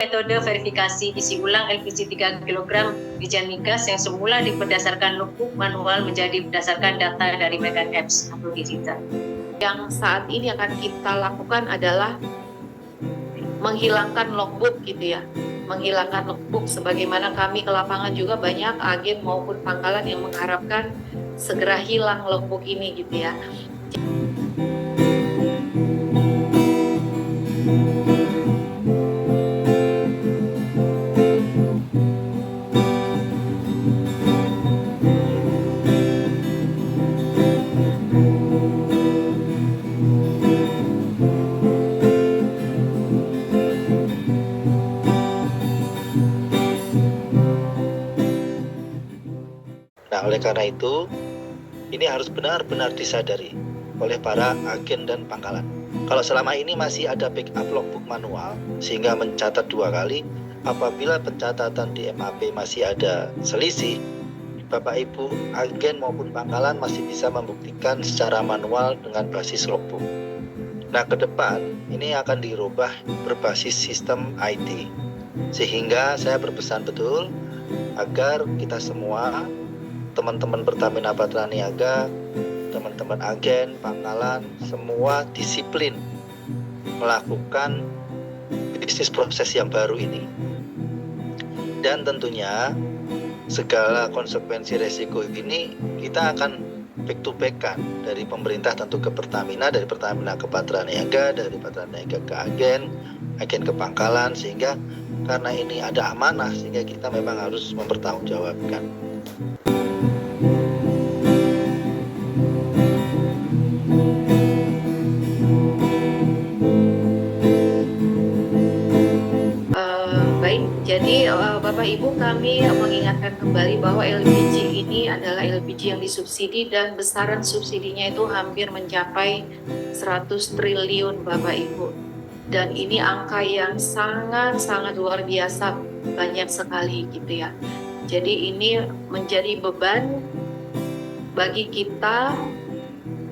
Metode verifikasi isi ulang LPG 3 kg Dirjen Migas yang semula berdasarkan logbook manual menjadi berdasarkan data dari Mega Apps atau digital. Yang saat ini akan kita lakukan adalah menghilangkan logbook gitu ya. Menghilangkan logbook, sebagaimana kami ke lapangan juga banyak agen maupun pangkalan yang mengharapkan segera hilang logbook ini gitu ya. Nah, oleh karena itu, ini harus benar-benar disadari oleh para agen dan pangkalan. Kalau selama ini masih ada backup logbook manual, sehingga mencatat 2 kali, apabila pencatatan di MAP masih ada selisih, Bapak Ibu agen maupun pangkalan masih bisa membuktikan secara manual dengan basis logbook. Nah, ke depan ini akan dirubah berbasis sistem IT, sehingga saya berpesan betul agar kita semua, teman-teman Pertamina Patra Niaga, teman-teman agen, pangkalan, semua disiplin melakukan bisnis proses yang baru ini. Dan tentunya segala konsekuensi resiko ini kita akan back to back-kan dari pemerintah tentu ke Pertamina, dari Pertamina ke Patra Niaga, dari Patra Niaga ke agen ke pangkalan, sehingga karena ini ada amanah sehingga kita memang harus mempertanggungjawabkan. Jadi Bapak Ibu, kami mengingatkan kembali bahwa LPG ini adalah LPG yang disubsidi dan besaran subsidinya itu hampir mencapai 100 triliun Bapak Ibu. Dan ini angka yang sangat-sangat luar biasa, banyak sekali gitu ya. Jadi ini menjadi beban bagi kita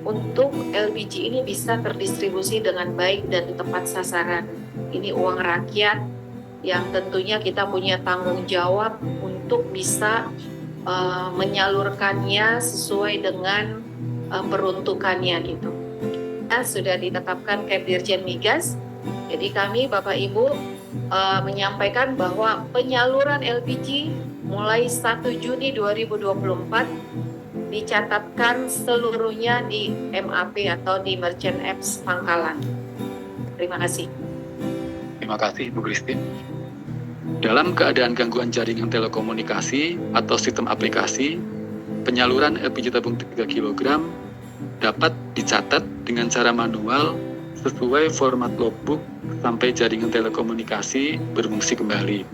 untuk LPG ini bisa terdistribusi dengan baik dan tepat sasaran. Ini uang rakyat yang tentunya kita punya tanggung jawab untuk bisa menyalurkannya sesuai dengan peruntukannya gitu. Sudah ditetapkan Kep Dirjen Migas, jadi kami Bapak Ibu menyampaikan bahwa penyaluran LPG mulai 1 Juni 2024 dicatatkan seluruhnya di MAP atau di Merchant Apps pangkalan. Terima kasih. Terima kasih Bu Christine. Dalam keadaan gangguan jaringan telekomunikasi atau sistem aplikasi, penyaluran LPG tabung 3 kg dapat dicatat dengan cara manual sesuai format logbook sampai jaringan telekomunikasi berfungsi kembali.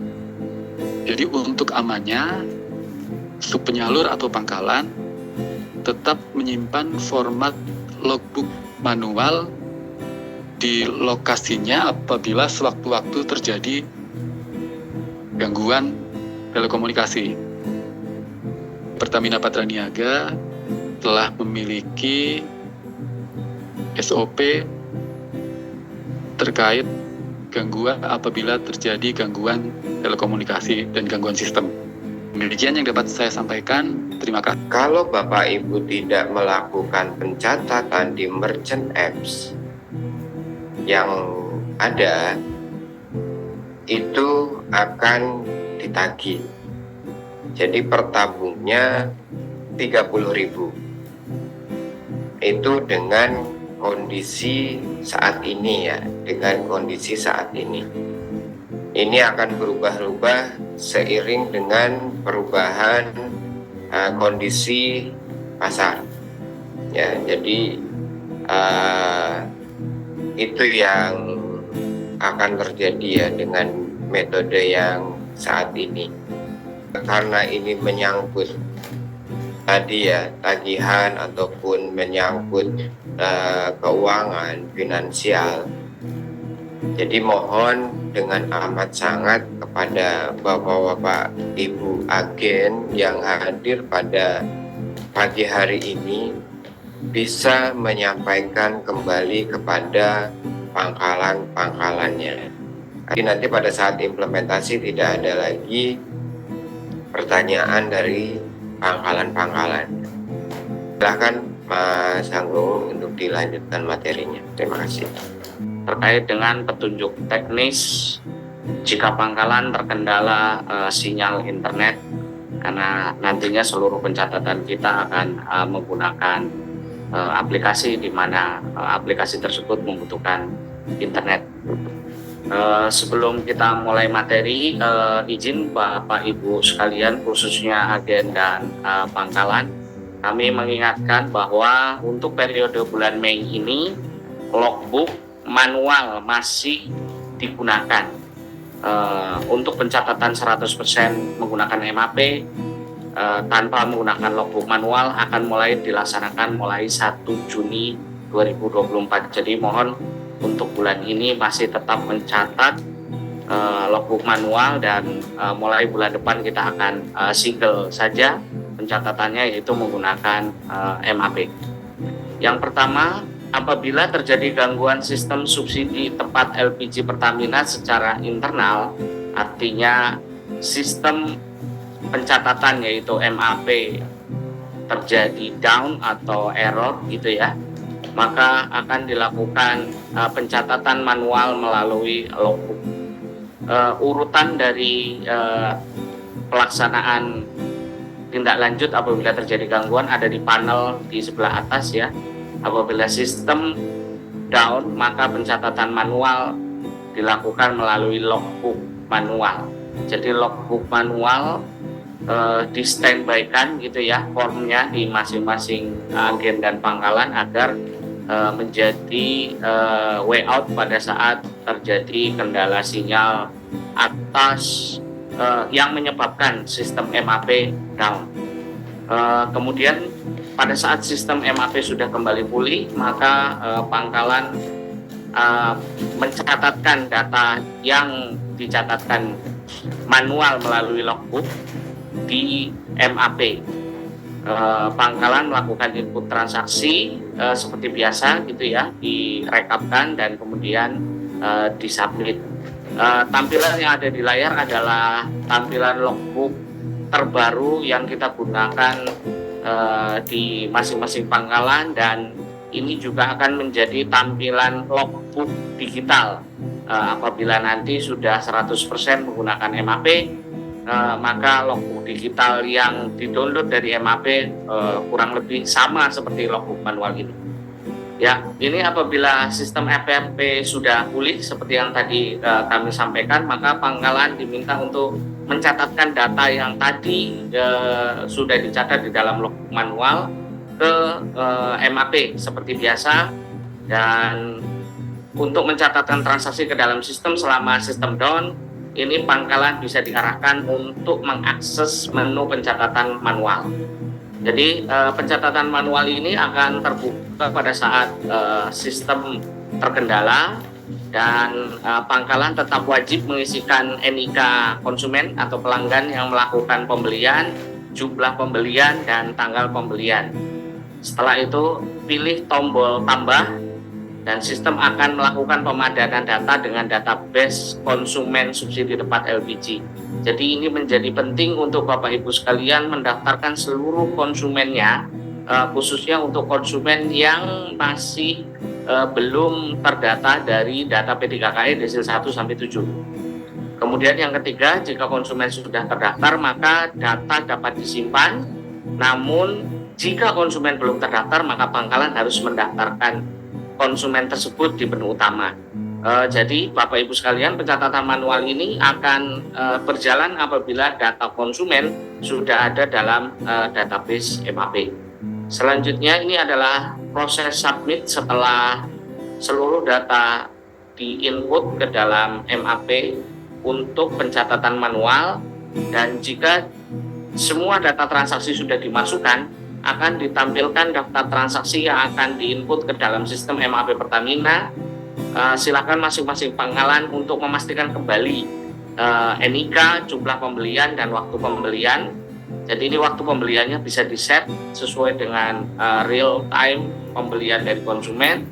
Jadi untuk amannya, subpenyalur atau pangkalan tetap menyimpan format logbook manual di lokasinya apabila sewaktu-waktu terjadi gangguan telekomunikasi. Pertamina Patra Niaga telah memiliki SOP terkait gangguan apabila terjadi gangguan telekomunikasi dan gangguan sistem. Demikian yang dapat saya sampaikan. Terima kasih. Kalau Bapak Ibu tidak melakukan pencatatan di Merchant Apps yang ada, itu akan ditagih. Jadi per tabungnya 30.000. Itu dengan kondisi saat ini ya, dengan kondisi saat ini. Ini akan berubah-ubah seiring dengan perubahan kondisi pasar. Ya, jadi itu yang akan terjadi ya dengan metode yang saat ini. Karena ini menyangkut tadi ya tagihan ataupun menyangkut keuangan finansial. Jadi mohon dengan amat sangat kepada Bapak-bapak Ibu agen yang hadir pada pagi hari ini bisa menyampaikan kembali kepada pangkalan-pangkalannya. Jadi nanti pada saat implementasi tidak ada lagi pertanyaan dari pangkalan-pangkalan. Silakan Mas Anggo untuk dilanjutkan materinya. Terima kasih. Terkait dengan petunjuk teknis jika pangkalan terkendala sinyal internet, karena nantinya seluruh pencatatan kita akan menggunakan aplikasi di mana aplikasi tersebut membutuhkan internet. Sebelum kita mulai materi, izin Bapak Ibu sekalian, khususnya agen dan pangkalan, kami mengingatkan bahwa untuk periode bulan Mei ini logbook manual masih digunakan. Untuk pencatatan 100% menggunakan MAP tanpa menggunakan logbook manual akan mulai dilaksanakan mulai 1 Juni 2024. Jadi mohon untuk bulan ini masih tetap mencatat logbook manual, dan mulai bulan depan kita akan single saja pencatatannya, yaitu menggunakan MAP. Yang pertama, apabila terjadi gangguan sistem subsidi tempat LPG Pertamina secara internal, artinya sistem pencatatan yaitu MAP terjadi down atau error gitu ya, maka akan dilakukan pencatatan manual melalui logbook. Urutan dari pelaksanaan tindak lanjut apabila terjadi gangguan ada di panel di sebelah atas ya. Apabila sistem down, maka pencatatan manual dilakukan melalui logbook manual. Jadi logbook manual di standby-kan gitu ya formnya di masing-masing agen dan pangkalan agar menjadi way out pada saat terjadi kendala sinyal atas yang menyebabkan sistem MAP down. Kemudian pada saat sistem MAP sudah kembali pulih, maka pangkalan mencatatkan data yang dicatatkan manual melalui logbook di MAP. Pangkalan melakukan input transaksi seperti biasa gitu ya, direkapkan dan kemudian disubmit. Tampilan yang ada di layar adalah tampilan logbook terbaru yang kita gunakan di masing-masing pangkalan, dan ini juga akan menjadi tampilan logbook digital. Apabila nanti sudah 100% menggunakan MAP, maka logbook digital yang didownload dari MAP kurang lebih sama seperti logbook manual ini. Ya, ini apabila sistem FMP sudah pulih seperti yang tadi kami sampaikan, maka pangkalan diminta untuk mencatatkan data yang tadi sudah dicatat di dalam logbook manual ke MAP seperti biasa, dan untuk mencatatkan transaksi ke dalam sistem selama sistem down, ini pangkalan bisa diarahkan untuk mengakses menu pencatatan manual. Jadi pencatatan manual ini akan terbuka pada saat sistem terkendala, dan pangkalan tetap wajib mengisikan NIK konsumen atau pelanggan yang melakukan pembelian, jumlah pembelian, dan tanggal pembelian. Setelah itu pilih tombol tambah, dan sistem akan melakukan pemadanan data dengan database konsumen subsidi tempat LPG. Jadi ini menjadi penting untuk Bapak Ibu sekalian mendaftarkan seluruh konsumennya, khususnya untuk konsumen yang masih belum terdata dari data P3KE desil 1 sampai 7. Kemudian yang ketiga, jika konsumen sudah terdaftar maka data dapat disimpan. Namun jika konsumen belum terdaftar maka pangkalan harus mendaftarkan konsumen tersebut di menu utama. Jadi Bapak Ibu sekalian, pencatatan manual ini akan berjalan apabila data konsumen sudah ada dalam database MAP. Selanjutnya ini adalah proses submit setelah seluruh data diinput ke dalam MAP untuk pencatatan manual, dan jika semua data transaksi sudah dimasukkan, akan ditampilkan daftar transaksi yang akan diinput ke dalam sistem MAP Pertamina. Silakan masing-masing pangkalan untuk memastikan kembali NIK, jumlah pembelian, dan waktu pembelian. Jadi ini waktu pembeliannya bisa di-set sesuai dengan real time pembelian dari konsumen.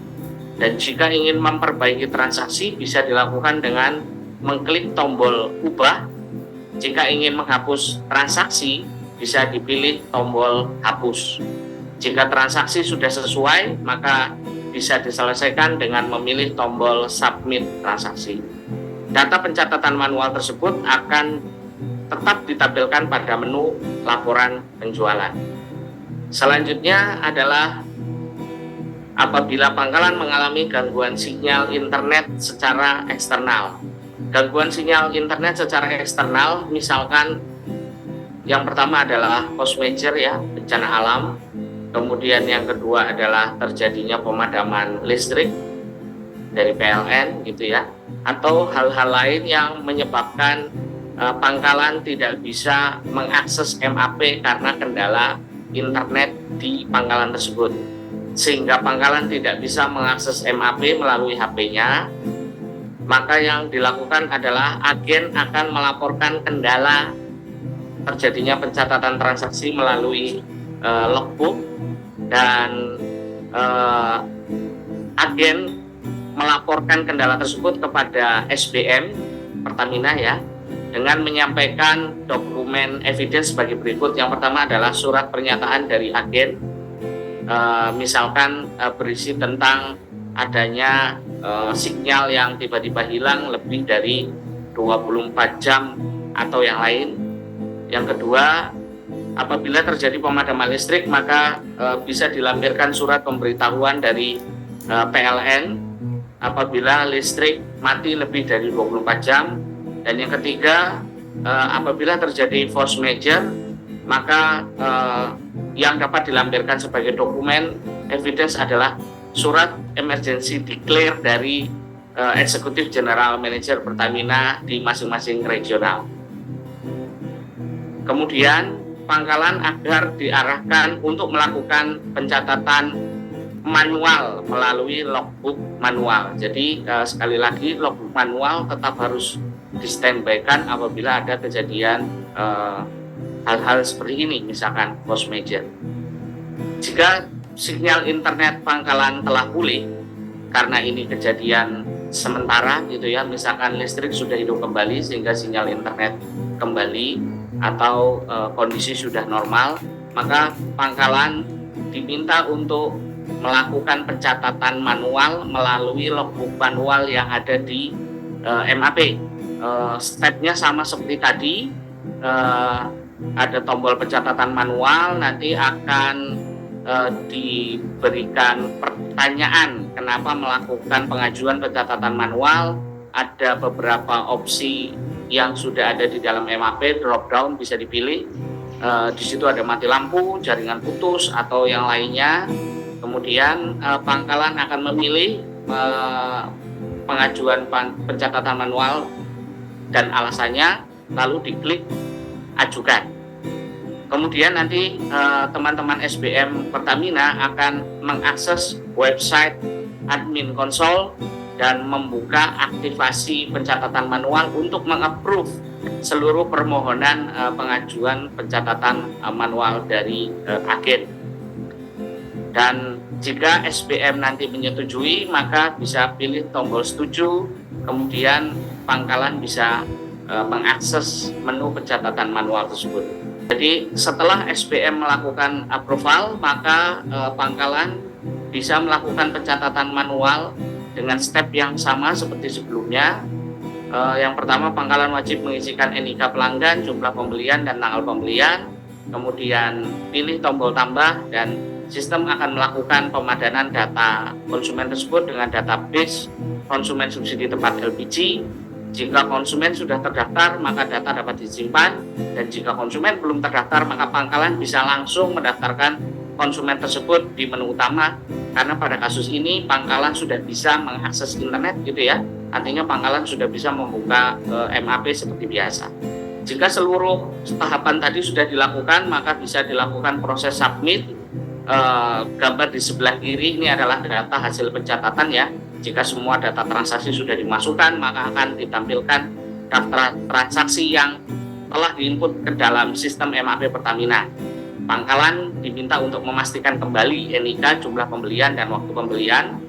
Dan jika ingin memperbaiki transaksi bisa dilakukan dengan mengklik tombol ubah. Jika ingin menghapus transaksi, bisa dipilih tombol hapus. Jika transaksi sudah sesuai, maka bisa diselesaikan dengan memilih tombol submit transaksi. Data pencatatan manual tersebut akan tetap ditampilkan pada menu laporan penjualan. Selanjutnya adalah apabila pangkalan mengalami gangguan sinyal internet secara eksternal. Gangguan sinyal internet secara eksternal, misalkan yang pertama adalah force majeure ya, bencana alam. Kemudian yang kedua adalah terjadinya pemadaman listrik dari PLN gitu ya, atau hal-hal lain yang menyebabkan pangkalan tidak bisa mengakses MAP karena kendala internet di pangkalan tersebut, sehingga pangkalan tidak bisa mengakses MAP melalui HP-nya. Maka yang dilakukan adalah agen akan melaporkan kendala terjadinya pencatatan transaksi melalui logbook, dan agen melaporkan kendala tersebut kepada SBM Pertamina ya, dengan menyampaikan dokumen evidence sebagai berikut. Yang pertama adalah surat pernyataan dari agen, misalkan berisi tentang adanya sinyal yang tiba-tiba hilang lebih dari 24 jam atau yang lain. Yang kedua, apabila terjadi pemadaman listrik, maka bisa dilampirkan surat pemberitahuan dari PLN apabila listrik mati lebih dari 24 jam. Dan yang ketiga, apabila terjadi force majeure, maka yang dapat dilampirkan sebagai dokumen evidence adalah surat emergency declare dari Eksekutif General Manager Pertamina di masing-masing regional. Kemudian pangkalan agar diarahkan untuk melakukan pencatatan manual melalui logbook manual. Jadi sekali lagi, logbook manual tetap harus di-standby-kan apabila ada kejadian hal-hal seperti ini, misalkan force majeure. Jika sinyal internet pangkalan telah pulih, karena ini kejadian sementara gitu ya, misalkan listrik sudah hidup kembali sehingga sinyal internet kembali atau kondisi sudah normal, maka pangkalan diminta untuk melakukan pencatatan manual melalui logbook manual yang ada di MAP. Stepnya sama seperti tadi, ada tombol pencatatan manual, nanti akan diberikan pertanyaan kenapa melakukan pengajuan pencatatan manual. Ada beberapa opsi yang sudah ada di dalam MAP, drop down bisa dipilih. Di situ ada mati lampu, jaringan putus atau yang lainnya. Kemudian pangkalan akan memilih pengajuan pencatatan manual dan alasannya, lalu diklik ajukan. Kemudian nanti teman-teman SBM Pertamina akan mengakses website admin console dan membuka aktivasi pencatatan manual untuk mengapprove seluruh permohonan pengajuan pencatatan manual dari agen. Dan jika SBM nanti menyetujui, maka bisa pilih tombol setuju, kemudian pangkalan bisa mengakses menu pencatatan manual tersebut. Jadi setelah SBM melakukan approval, maka pangkalan bisa melakukan pencatatan manual dengan step yang sama seperti sebelumnya. Yang pertama, pangkalan wajib mengisikan NIK pelanggan, jumlah pembelian, dan tanggal pembelian. Kemudian pilih tombol tambah, dan sistem akan melakukan pemadanan data konsumen tersebut dengan database konsumen subsidi tepat LPG. Jika konsumen sudah terdaftar, maka data dapat disimpan, dan jika konsumen belum terdaftar, maka pangkalan bisa langsung mendaftarkan konsumen tersebut di menu utama, karena pada kasus ini pangkalan sudah bisa mengakses internet gitu ya, artinya pangkalan sudah bisa membuka MAP seperti biasa. Jika seluruh tahapan tadi sudah dilakukan, maka bisa dilakukan proses submit. Gambar di sebelah kiri ini adalah data hasil pencatatan ya. Jika semua data transaksi sudah dimasukkan, maka akan ditampilkan daftar transaksi yang telah diinput ke dalam sistem MAP Pertamina. Pangkalan diminta untuk memastikan kembali NIK, jumlah pembelian, dan waktu pembelian.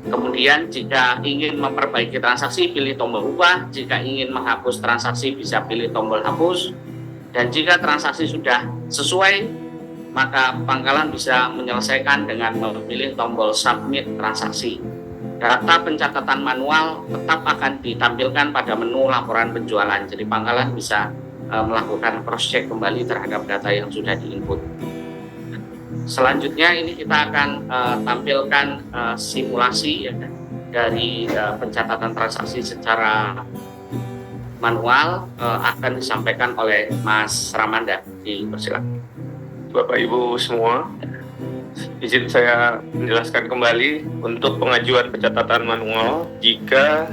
Kemudian jika ingin memperbaiki transaksi, pilih tombol ubah. Jika ingin menghapus transaksi, bisa pilih tombol hapus. Dan jika transaksi sudah sesuai, maka pangkalan bisa menyelesaikan dengan memilih tombol submit transaksi. Data pencatatan manual tetap akan ditampilkan pada menu laporan penjualan. Jadi pangkalan bisa melakukan cross check kembali terhadap data yang sudah diinput. Selanjutnya ini kita akan tampilkan simulasi ya, dari pencatatan transaksi secara manual, akan disampaikan oleh Mas Ramanda. Dipersilakan. Bapak Ibu semua, izin saya menjelaskan kembali untuk pengajuan pencatatan manual jika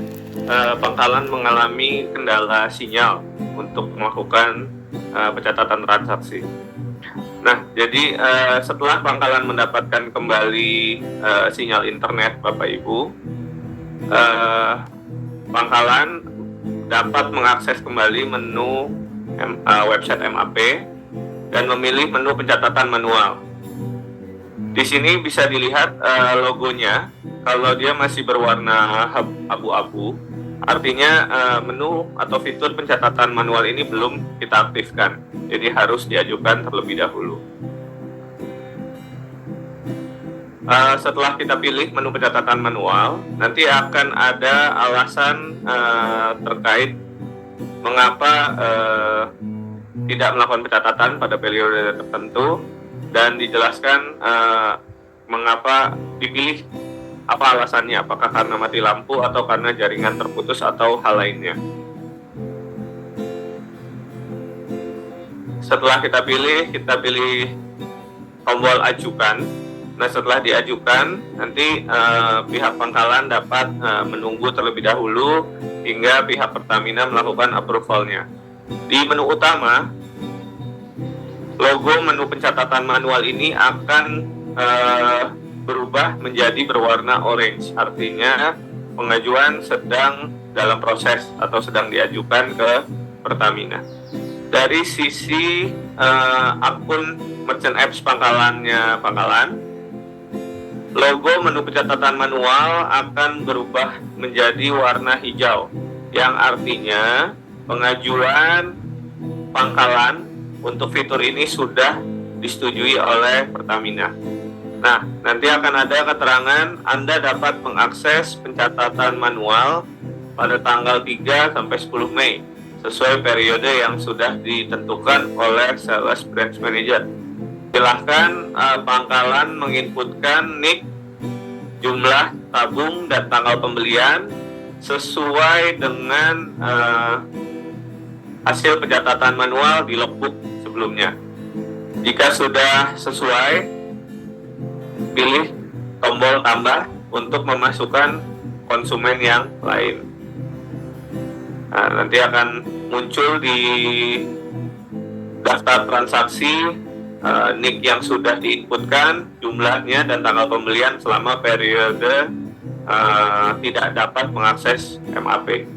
pangkalan mengalami kendala sinyal untuk melakukan pencatatan transaksi. Nah, jadi setelah pangkalan mendapatkan kembali sinyal internet, Bapak Ibu, pangkalan dapat mengakses kembali menu website MAP dan memilih menu pencatatan manual. Di sini bisa dilihat logonya. Kalau dia masih berwarna abu-abu, artinya menu atau fitur pencatatan manual ini belum kita aktifkan. Jadi harus diajukan terlebih dahulu. Setelah kita pilih menu pencatatan manual, nanti akan ada alasan terkait mengapa tidak melakukan pencatatan pada periode tertentu, dan dijelaskan mengapa dipilih, apa alasannya, apakah karena mati lampu atau karena jaringan terputus atau hal lainnya. Setelah kita pilih tombol ajukan. Nah, setelah diajukan, nanti pihak pangkalan dapat menunggu terlebih dahulu hingga pihak Pertamina melakukan approval-nya. Di menu utama, logo menu pencatatan manual ini akan berubah menjadi berwarna orange. Artinya pengajuan sedang dalam proses atau sedang diajukan ke Pertamina. Dari sisi akun merchant apps pangkalannya pangkalan, logo menu pencatatan manual akan berubah menjadi warna hijau, yang artinya pengajuan pangkalan untuk fitur ini sudah disetujui oleh Pertamina. Nah, nanti akan ada keterangan Anda dapat mengakses pencatatan manual pada tanggal 3 sampai 10 Mei sesuai periode yang sudah ditentukan oleh Sales Branch Manager. Silahkan pangkalan menginputkan NIK, jumlah tabung, dan tanggal pembelian sesuai dengan hasil pencatatan manual di logbook sebelumnya. Jika sudah sesuai, pilih tombol tambah untuk memasukkan konsumen yang lain. Nah, nanti akan muncul di daftar transaksi NIK yang sudah diinputkan, jumlahnya, dan tanggal pembelian selama periode tidak dapat mengakses MAP.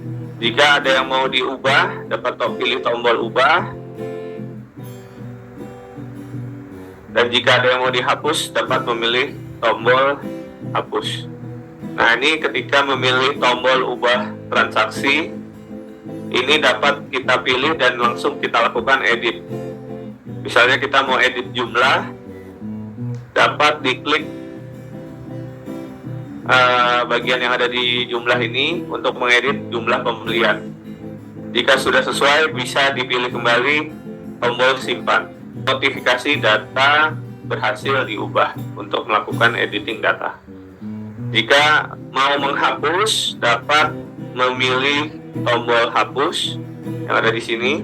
Jika ada yang mau diubah, dapat pilih tombol ubah. Dan jika ada yang mau dihapus, dapat memilih tombol hapus. Nah, ini ketika memilih tombol ubah transaksi, ini dapat kita pilih dan langsung kita lakukan edit. Misalnya kita mau edit jumlah, dapat diklik bagian yang ada di jumlah ini untuk mengedit jumlah pembelian. Jika sudah sesuai, bisa dipilih kembali tombol simpan. Notifikasi data berhasil diubah untuk melakukan editing data. Jika mau menghapus, dapat memilih tombol hapus yang ada di sini.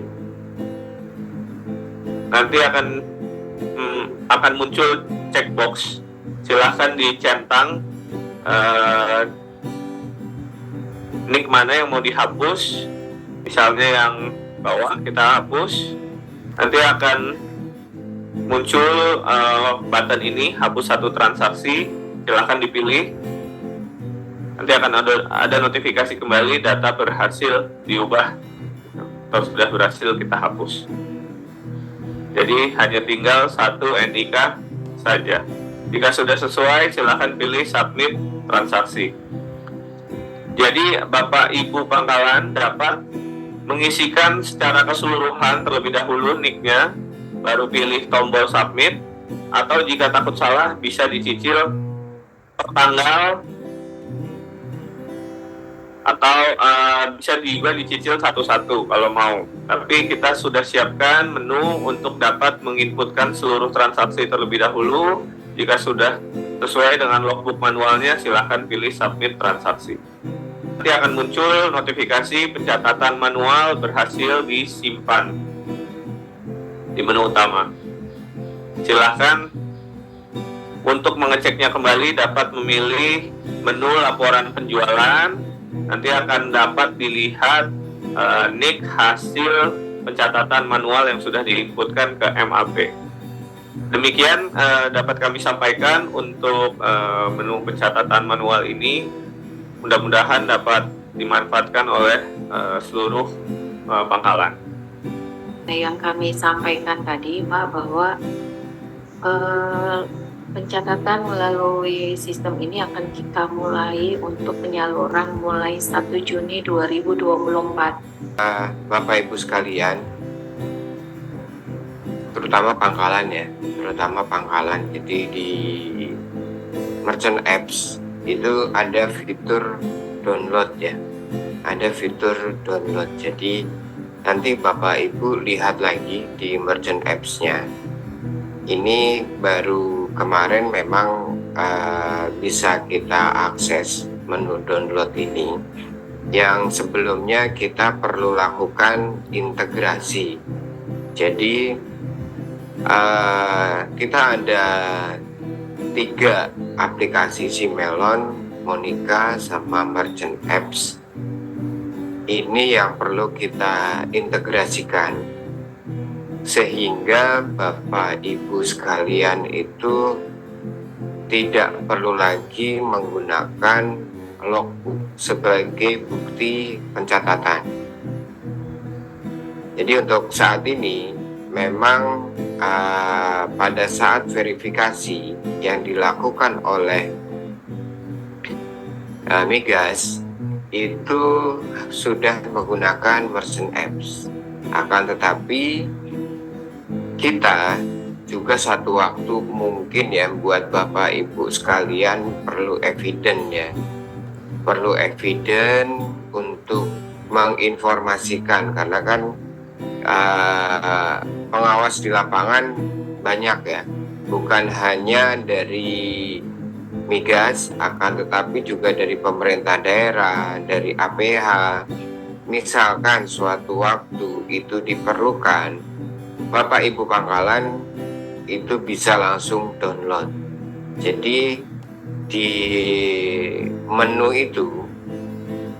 Nanti akan muncul checkbox. Silahkan dicentang NIK mana yang mau dihapus. Misalnya yang bawah kita hapus. Nanti akan muncul button ini, hapus satu transaksi. Silahkan dipilih. Nanti akan ada notifikasi kembali, data berhasil diubah atau sudah berhasil kita hapus. Jadi hanya tinggal satu NIK saja. Jika sudah sesuai, silahkan pilih submit transaksi. Jadi Bapak Ibu pangkalan dapat mengisikan secara keseluruhan terlebih dahulu NIK-nya, baru pilih tombol submit, atau jika takut salah bisa dicicil per tanggal, atau bisa juga dicicil satu-satu kalau mau. Tapi kita sudah siapkan menu untuk dapat menginputkan seluruh transaksi terlebih dahulu. Jika sudah sesuai dengan logbook manualnya, silahkan pilih submit transaksi. Nanti akan muncul notifikasi pencatatan manual berhasil disimpan di menu utama. Silahkan untuk mengeceknya kembali dapat memilih menu laporan penjualan. Nanti akan dapat dilihat NIK hasil pencatatan manual yang sudah diinputkan ke MAP. Demikian dapat kami sampaikan untuk menu pencatatan manual ini. Mudah-mudahan dapat dimanfaatkan oleh seluruh pangkalan. Yang kami sampaikan tadi, Pak, bahwa pencatatan melalui sistem ini akan kita mulai untuk penyaluran mulai 1 Juni 2024. Bapak Ibu sekalian, terutama pangkalan ya, jadi di merchant apps itu ada fitur download ya, jadi nanti Bapak Ibu lihat lagi di merchant apps-nya. Ini baru kemarin memang bisa kita akses menu download ini, yang sebelumnya kita perlu lakukan integrasi. Jadi kita ada 3 aplikasi Simelon, Monika, sama Merchant Apps. Ini yang perlu kita integrasikan sehingga Bapak Ibu sekalian itu tidak perlu lagi menggunakan logbook sebagai bukti pencatatan. Jadi untuk saat ini memang pada saat verifikasi yang dilakukan oleh Migas itu sudah menggunakan merchant apps. Akan tetapi kita juga satu waktu mungkin ya buat Bapak Ibu sekalian perlu evidence untuk menginformasikan, karena kan pengawas di lapangan banyak ya, bukan hanya dari Migas, akan tetapi juga dari pemerintah daerah, dari APH. Misalkan suatu waktu itu diperlukan, Bapak Ibu pangkalan itu bisa langsung download. Jadi di menu itu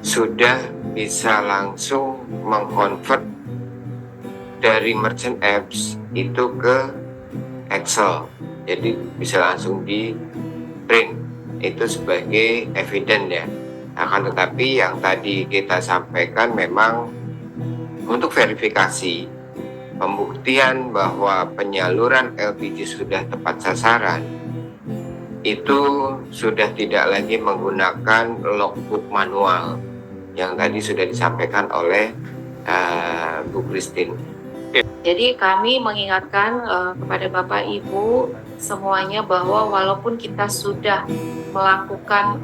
sudah bisa langsung mengkonvert dari merchant apps itu ke Excel. Jadi bisa langsung di print itu sebagai evidence ya. Akan tetapi yang tadi kita sampaikan memang untuk verifikasi pembuktian bahwa penyaluran LPG sudah tepat sasaran, itu sudah tidak lagi menggunakan logbook manual yang tadi sudah disampaikan oleh Bu Christine. Jadi kami mengingatkan kepada Bapak Ibu semuanya bahwa walaupun kita sudah melakukan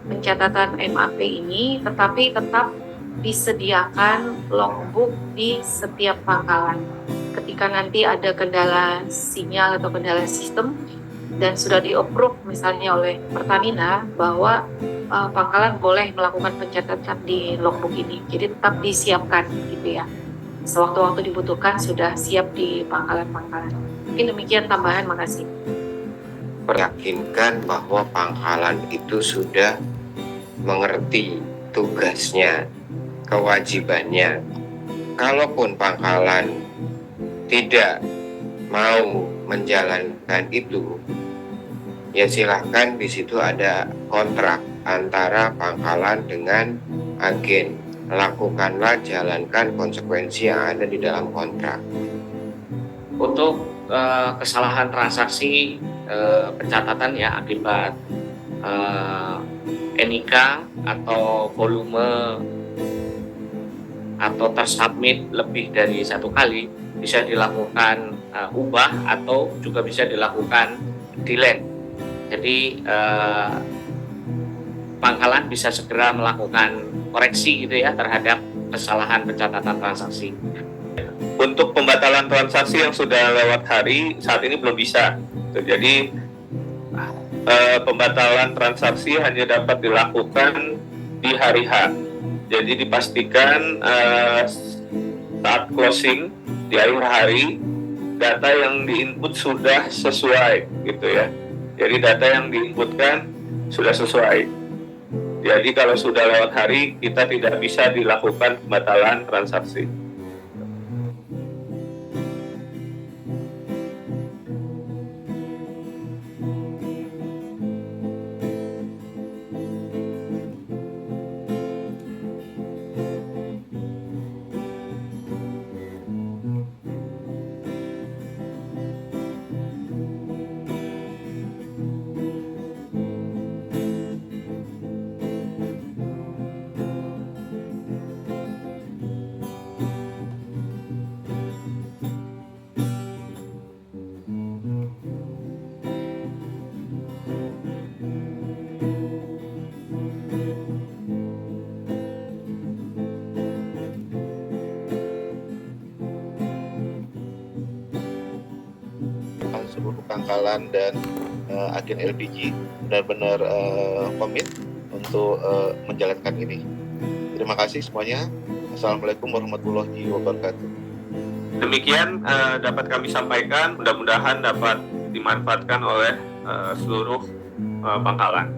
pencatatan MAP ini, tetapi tetap disediakan logbook di setiap pangkalan. Ketika nanti ada kendala sinyal atau kendala sistem dan sudah di-approve misalnya oleh Pertamina bahwa pangkalan boleh melakukan pencatatan di logbook ini. Jadi tetap disiapkan gitu ya. Sewaktu-waktu dibutuhkan sudah siap di pangkalan-pangkalan. Mungkin demikian tambahan, makasih. Meyakinkan bahwa pangkalan itu sudah mengerti tugasnya, kewajibannya. Kalaupun pangkalan tidak mau menjalankan itu, ya silahkan di situ ada kontrak antara pangkalan dengan agen. Lakukanlah, jalankan konsekuensi yang ada di dalam kontrak. Untuk kesalahan transaksi pencatatan ya akibat NIK atau volume atau tersubmit lebih dari satu kali, bisa dilakukan ubah atau juga bisa dilakukan delete. Jadi pangkalan bisa segera melakukan koreksi gitu ya terhadap kesalahan pencatatan transaksi. Untuk pembatalan transaksi yang sudah lewat hari saat ini belum bisa. Jadi pembatalan transaksi hanya dapat dilakukan di hari H. Jadi dipastikan saat closing di akhir hari data yang diinput sudah sesuai gitu ya. Jadi data yang diinputkan sudah sesuai. Jadi kalau sudah lewat hari kita tidak bisa dilakukan pembatalan transaksi. Seluruh pangkalan dan agen LPG benar-benar komit untuk menjalankan ini. Terima kasih semuanya. Assalamualaikum warahmatullahi wabarakatuh. Demikian dapat kami sampaikan, mudah-mudahan dapat dimanfaatkan oleh seluruh pangkalan.